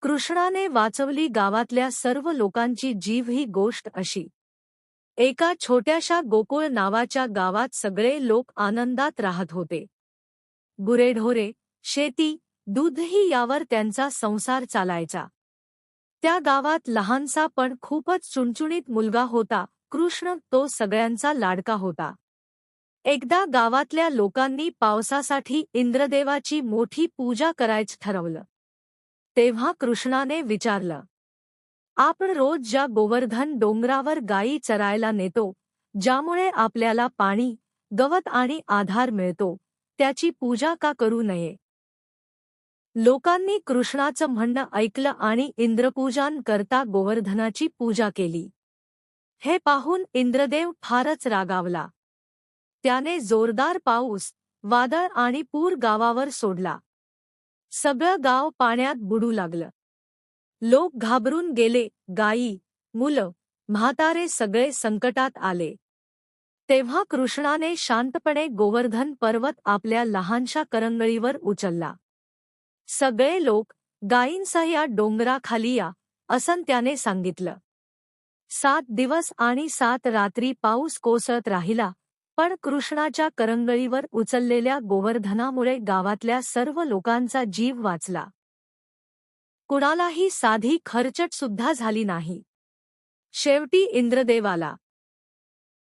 कृष्णाने वाचवली गावातल्या सर्व लोकांची जीव ही गोष्ट अशी. एका छोट्याशा गोकुळ नावाच्या गावात सगळे लोक आनंदात राहत होते. गुरेढोरे, शेती, दूधही यावर त्यांचा संसार चालायचा. त्या गावात लहानसा पण खूपच चुणचुणीत मुलगा होता. कृष्ण तो सगळ्यांचा लाडका होता. एकदा गावातल्या लोकांनी पावसासाठी इंद्रदेवाची मोठी पूजा करायचं ठरवलं. तेव्हा कृष्णाने विचारलं, आपण रोज ज्या गोवर्धन डोंगरावर गायी चरायला नेतो, ज्यामुळे आपल्याला पाणी, गवत आणि आधार मिळतो, त्याची पूजा का करू नये? लोकांनी कृष्णाचं म्हणणं ऐकलं आणि इंद्रपूजन करता गोवर्धनाची पूजा केली. हे पाहून इंद्रदेव फारच रागावला. त्याने जोरदार पाऊस, वादळ आणि पूर गावावर सोडला. सगळं गाव पाण्यात बुडू लागलं. लोक घाबरून गेले. गायी, मुलं, म्हातारे सगळे संकटात आले. तेव्हा कृष्णाने शांतपणे गोवर्धन पर्वत आपल्या लहानशा करंगळीवर उचलला. सगळे लोक गायींसह या डोंगराखाली या, असं त्याने सांगितलं. 7 दिवस आणि 7 रात्री पाऊस कोसळत राहिला, पण कृष्णाच्या करंगळीवर उचललेल्या गोवर्धनामुळे गावातल्या सर्व लोकांचा जीव वाचला. कुणालाही साधी खरचट सुद्धा झाली नाही. शेवटी इंद्रदेव आला.